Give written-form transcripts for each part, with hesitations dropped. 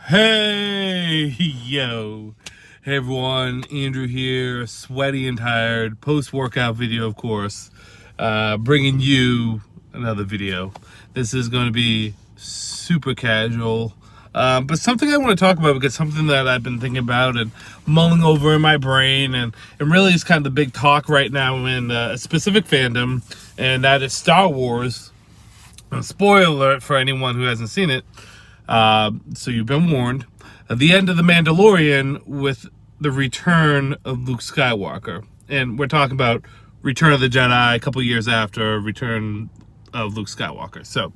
Hey, yo. Hey everyone, Andrew here, sweaty and tired, post-workout video, of course, bringing you another video. This is going to be super casual, but something I want to talk about because something that I've been thinking about and mulling over in my brain, and it really is kind of the big talk right now in a specific fandom, and that is Star Wars. Spoiler alert for anyone who hasn't seen it. So you've been warned. At the end of The Mandalorian with the return of Luke Skywalker. And we're talking about Return of the Jedi a couple years after Return of Luke Skywalker. So,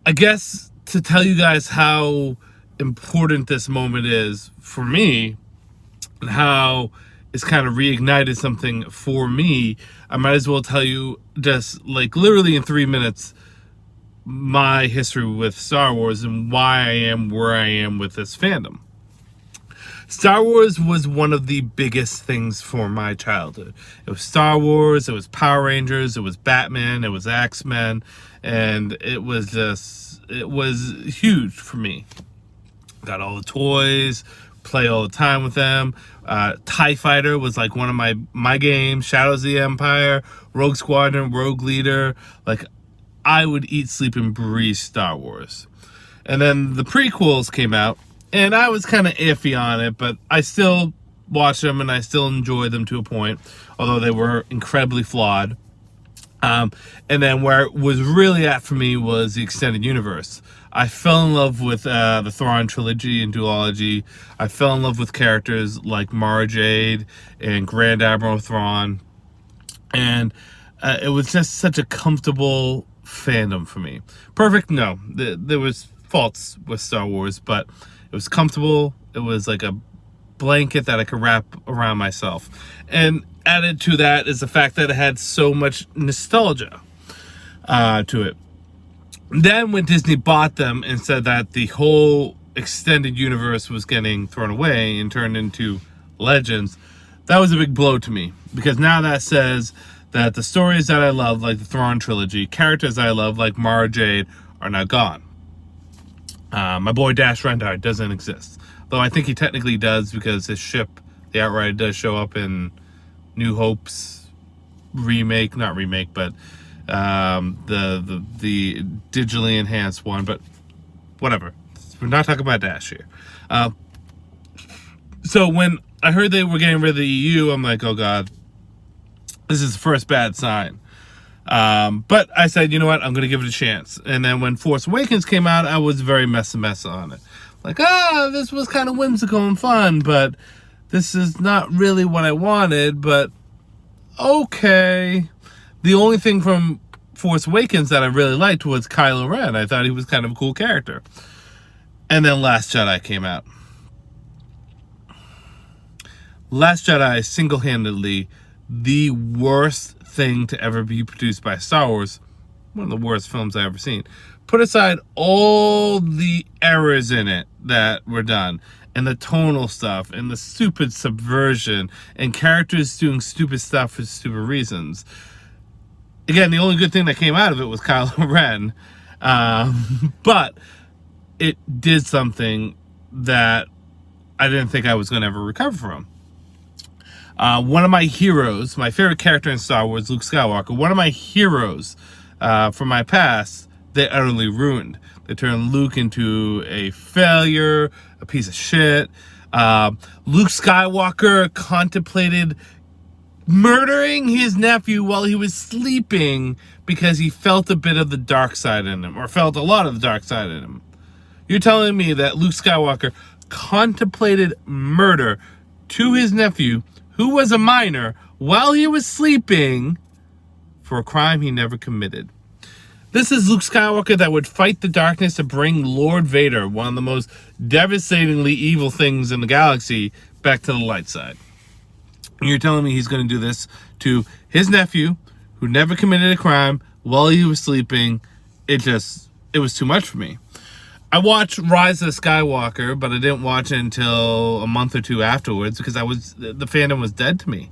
I guess to tell you guys how important this moment is for me, and how it's kind of reignited something for me, I might as well tell you just like literally in 3 minutes my history with Star Wars and why I am where I am with this fandom. Star Wars was one of the biggest things for my childhood. It was Star Wars, it was Power Rangers, it was Batman, it was X-Men, and it was huge for me. Got all the toys, play all the time with them. TIE Fighter was like one of my games. Shadows of the Empire, Rogue Squadron, Rogue Leader, like I would eat, sleep, and breathe Star Wars. And then the prequels came out, and I was kind of iffy on it, but I still watched them, and I still enjoyed them to a point, although they were incredibly flawed. And then where it was really at for me was the extended universe. I fell in love with the Thrawn trilogy and duology. I fell in love with characters like Mara Jade and Grand Admiral Thrawn. And it was just such a comfortable fandom for me. Perfect? No. There was faults with Star Wars, but it was comfortable. It was like a blanket that I could wrap around myself. And added to that is the fact that it had so much nostalgia to it. Then when Disney bought them and said that the whole extended universe was getting thrown away and turned into Legends, that was a big blow to me, because now that says that the stories that I love, like the Thrawn trilogy, characters I love, like Mara Jade, are now gone. My boy Dash Rendar doesn't exist. Though I think he technically does, because his ship, the Outrider, does show up in New Hope's remake. Not remake, but the digitally enhanced one. But whatever. We're not talking about Dash here. So when I heard they were getting rid of the EU, I'm like, oh God. This is the first bad sign. But I said, you know what? I'm going to give it a chance. And then when Force Awakens came out, I was very mess on it. Like, this was kind of whimsical and fun, but this is not really what I wanted, but okay. The only thing from Force Awakens that I really liked was Kylo Ren. I thought he was kind of a cool character. And then Last Jedi came out. Last Jedi single-handedly the worst thing to ever be produced by Star Wars. One of the worst films I've ever seen. Put aside all the errors in it that were done, and the tonal stuff, and the stupid subversion, and characters doing stupid stuff for stupid reasons. Again, the only good thing that came out of it was Kylo Ren. But it did something that I didn't think I was going to ever recover from. One of my heroes, my favorite character in Star Wars, Luke Skywalker, one of my heroes from my past, they utterly ruined. They turned Luke into a failure, a piece of shit. Luke Skywalker contemplated murdering his nephew while he was sleeping because he felt a bit of the dark side in him, or felt a lot of the dark side in him. You're telling me that Luke Skywalker contemplated murder to his nephew, who was a minor, while he was sleeping, for a crime he never committed. This is Luke Skywalker that would fight the darkness to bring Lord Vader, one of the most devastatingly evil things in the galaxy, back to the light side. And you're telling me he's going to do this to his nephew, who never committed a crime, while he was sleeping. It was too much for me. I watched Rise of Skywalker, but I didn't watch it until a month or two afterwards, because the fandom was dead to me.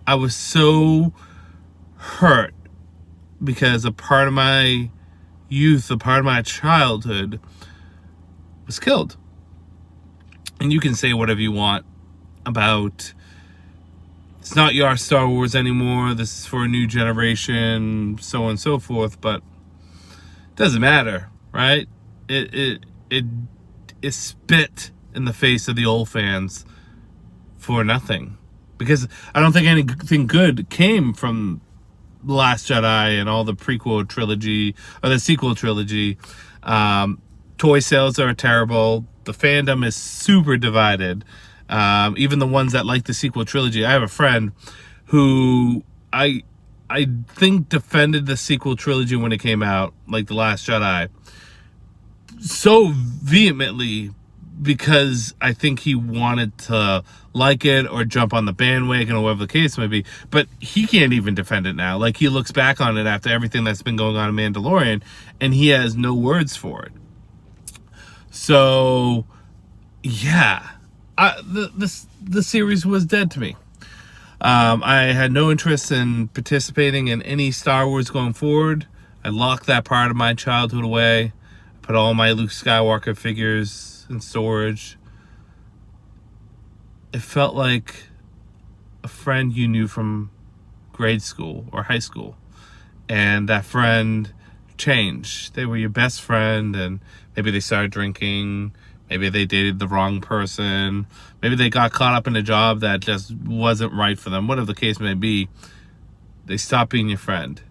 I was so hurt because a part of my youth, a part of my childhood was killed. And you can say whatever you want about, it's not your Star Wars anymore, this is for a new generation, so on and so forth, but it doesn't matter, right? It spit in the face of the old fans for nothing. Because I don't think anything good came from The Last Jedi and all the prequel trilogy, or the sequel trilogy. Toy sales are terrible. The fandom is super divided. Even the ones that like the sequel trilogy. I have a friend who I think defended the sequel trilogy when it came out, like The Last Jedi, so vehemently because I think he wanted to like it or jump on the bandwagon or whatever the case may be. But he can't even defend it now. Like, he looks back on it after everything that's been going on in Mandalorian, and he has no words for it. So, yeah, the series was dead to me. I had no interest in participating in any Star Wars going forward. I locked that part of my childhood away. Put all my Luke Skywalker figures in storage. It felt like a friend you knew from grade school or high school. And that friend changed. They were your best friend, and maybe they started drinking. Maybe they dated the wrong person. Maybe they got caught up in a job that just wasn't right for them. Whatever the case may be, they stopped being your friend.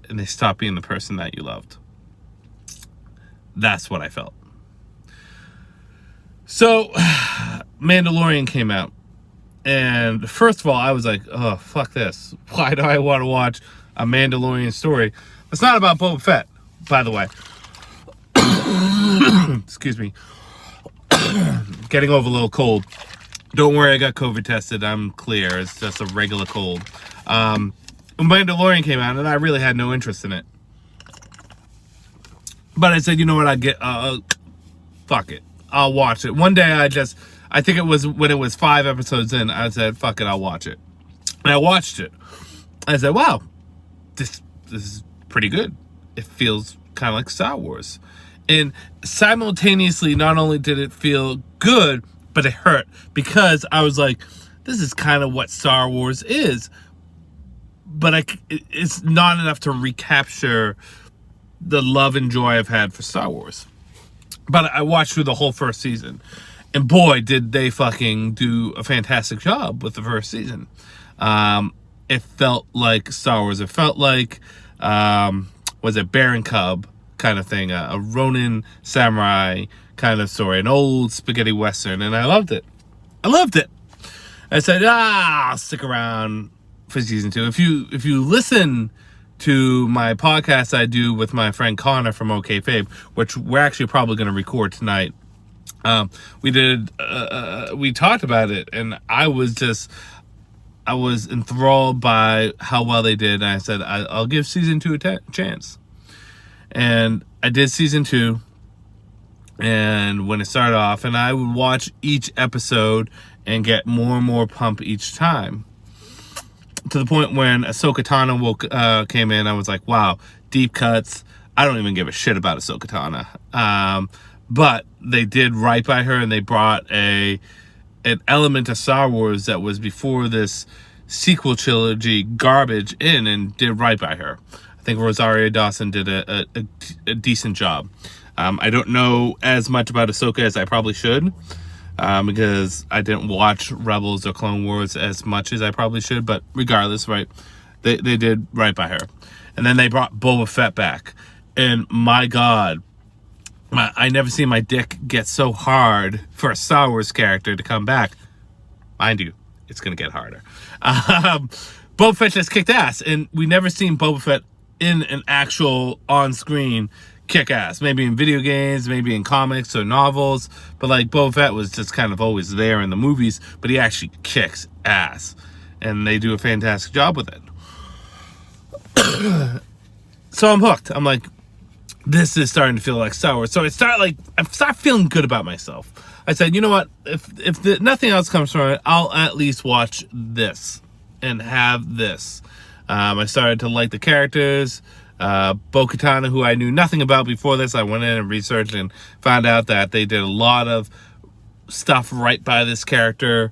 And they stopped being the person that you loved. That's what I felt. So, Mandalorian came out. And first of all, I was like, oh, fuck this. Why do I want to watch a Mandalorian story? It's not about Boba Fett, by the way. Excuse me. Getting over a little cold. Don't worry, I got COVID tested. I'm clear. It's just a regular cold. Mandalorian came out, and I really had no interest in it. But I said, you know what, fuck it. I'll watch it. One day I think it was when it was 5 episodes in, I said, fuck it, I'll watch it. And I watched it. I said, wow, this is pretty good. It feels kind of like Star Wars. And simultaneously, not only did it feel good, but it hurt. Because I was like, this is kind of what Star Wars is. But it's not enough to recapture the love and joy I've had for Star Wars. But I watched through the whole first season. And boy, did they fucking do a fantastic job with the first season. It felt like Star Wars. It felt like, was it Baron Cub kind of thing? A Ronin samurai kind of story. An old spaghetti western. And I loved it. I said, I'll stick around for season 2. If you listen to my podcast I do with my friend Connor from OK Fabe, which we're actually probably going to record tonight. We talked about it, and I was enthralled by how well they did. And I said, I'll give season 2 a chance. And I did season 2. And when it started off, and I would watch each episode and get more and more pumped each time. To the point when Ahsoka Tano came in, I was like, wow, deep cuts. I don't even give a shit about Ahsoka Tano. But they did right by her, and they brought an element of Star Wars that was before this sequel trilogy garbage in, and did right by her. I think Rosario Dawson did a decent job. I don't know as much about Ahsoka as I probably should. Because I didn't watch Rebels or Clone Wars as much as I probably should, but regardless, right, they did right by her. And then they brought Boba Fett back, and my God, I never seen my dick get so hard for a Star Wars character to come back. Mind you, it's gonna get harder. Boba Fett just kicked ass, and we never seen Boba Fett in an actual on-screen kick ass. Maybe in video games, maybe in comics or novels, but like Boba Fett was just kind of always there in the movies, but he actually kicks ass, and they do a fantastic job with it. So I'm hooked. I'm like, this is starting to feel like Star Wars. So I start feeling good about myself. I said, you know what, if nothing else comes from it, I'll at least watch this and have this. I started to like the characters. Bo-Katan, who I knew nothing about before this. I went in and researched and found out that they did a lot of stuff right by this character.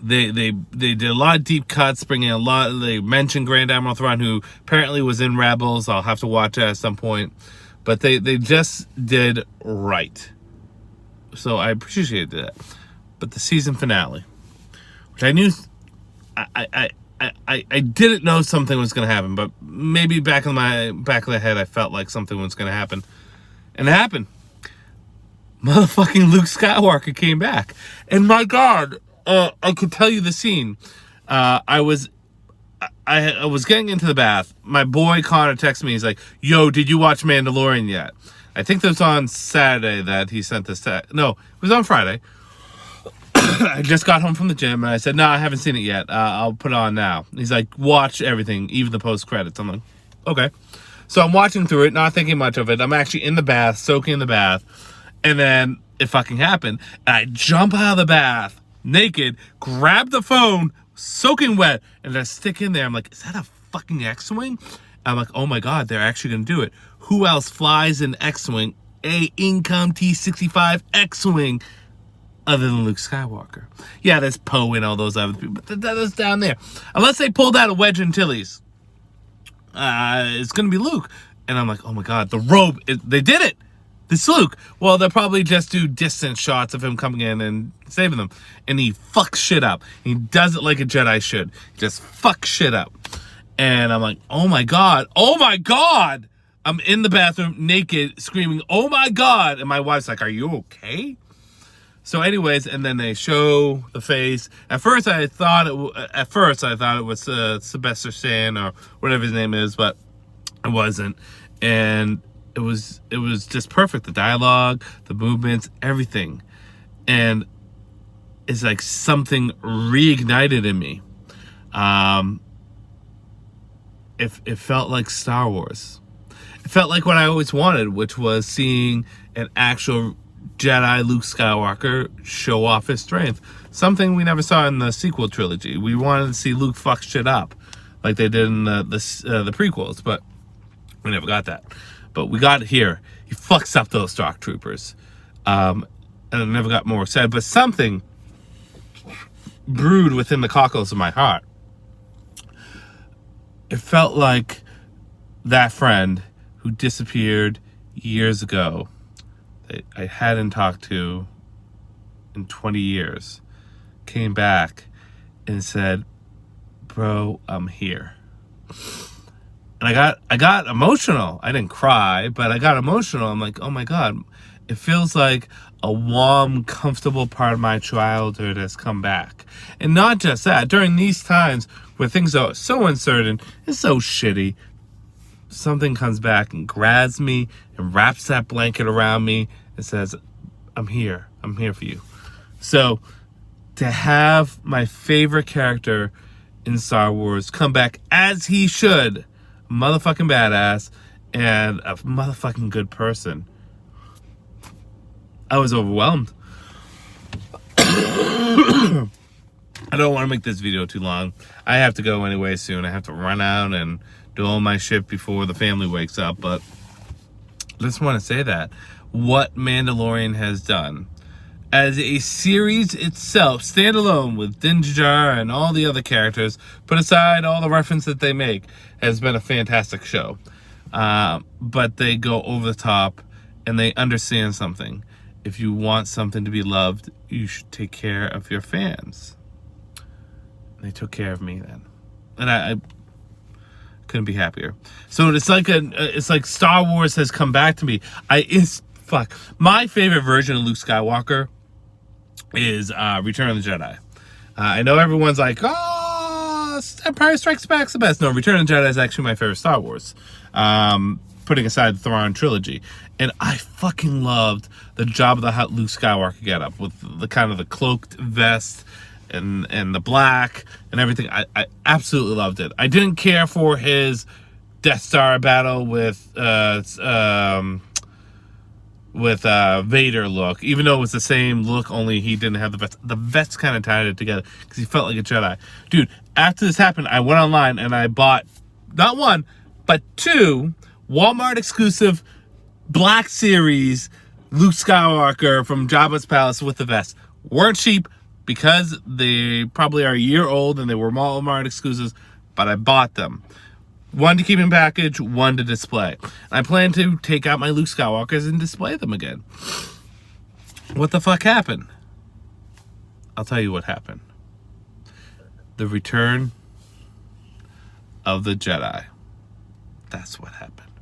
They did a lot of deep cuts, bringing a lot. They mentioned Grand Admiral Thrawn, who apparently was in Rebels. I'll have to watch it at some point, but they just did right. So I appreciated that. But the season finale, which I knew, I didn't know something was going to happen, but maybe back of the head, I felt like something was going to happen, and it happened. Motherfucking Luke Skywalker came back, and my God, I could tell you the scene. I was getting into the bath. My boy Connor texted me. He's like, "Yo, did you watch Mandalorian yet?" I think that was on Saturday that he sent this text. No, it was on Friday. I just got home from the gym, and I said, "No, I haven't seen it yet. I'll put it on now." He's like, "Watch everything, even the post credits." I'm like, "Okay." So I'm watching through it, not thinking much of it. I'm actually in the bath, soaking in the bath, and then it fucking happened. And I jump out of the bath naked, grab the phone, soaking wet, and I stick in there. I'm like, "Is that a fucking X-Wing?" I'm like, "Oh my God, they're actually gonna do it. Who else flies an X-Wing? A income T-65 X-Wing other than Luke Skywalker?" Yeah, there's Poe and all those other people, but that is down there. Unless they pulled out a Wedge Antilles, it's gonna be Luke. And I'm like, "Oh my God, the robe! They did it. This Luke." Well, they'll probably just do distant shots of him coming in and saving them, and he fucks shit up. He does it like a Jedi should. He just fucks shit up. And I'm like, "Oh my God, oh my God!" I'm in the bathroom naked, screaming, "Oh my God!" And my wife's like, "Are you okay?" So, anyways, and then they show the face. At first, I thought it was Sylvester Stan or whatever his name is, but it wasn't. And it was just perfect. The dialogue, the movements, everything, and it's like something reignited in me. It felt like Star Wars. It felt like what I always wanted, which was seeing an actual Jedi Luke Skywalker show off his strength. Something we never saw in the sequel trilogy. We wanted to see Luke fuck shit up like they did in the prequels, but we never got that. But we got it here. He fucks up those Dark Troopers. And I never got more excited. But something brewed within the cockles of my heart. It felt like that friend who disappeared years ago that I hadn't talked to in 20 years came back and said, "Bro, I'm here." And I got emotional. I didn't cry, but I got emotional. I'm like, "Oh my God." It feels like a warm, comfortable part of my childhood has come back. And not just that, during these times where things are so uncertain, it's so shitty, something comes back and grabs me and wraps that blanket around me and says, I'm here for you." So to have my favorite character in Star Wars come back as he should, motherfucking badass and a motherfucking good person, I was overwhelmed. I don't want to make this video too long. I have to go anyway soon. I have to run out and do all my shit before the family wakes up. But I just want to say that what Mandalorian has done as a series itself, standalone with Din Djarin and all the other characters, put aside all the reference that they make, has been a fantastic show. But they go over the top and they understand something. If you want something to be loved, you should take care of your fans. They took care of me then, and I couldn't be happier. So it's like Star Wars has come back to me. My favorite version of Luke Skywalker is Return of the Jedi. I know everyone's like, "Oh, Empire Strikes Back's the best." No, Return of the Jedi is actually my favorite Star Wars. Putting aside the Thrawn trilogy. And I fucking loved the Jabba the Hutt Luke Skywalker getup with the kind of the cloaked vest and the black and everything. I absolutely loved it. I didn't care for his Death Star battle with Vader look, even though it was the same look, only he didn't have the vest. The vest kind of tied it together because he felt like a Jedi. Dude, after this happened, I went online and I bought not one, But 2, Walmart exclusive Black Series Luke Skywalker from Jabba's Palace with the vest. Weren't cheap because they probably are a year old and they were Walmart exclusives, but I bought them. 1 to keep in package, 1 to display. I plan to take out my Luke Skywalkers and display them again. What the fuck happened? I'll tell you what happened. The Return of the Jedi. That's what happened.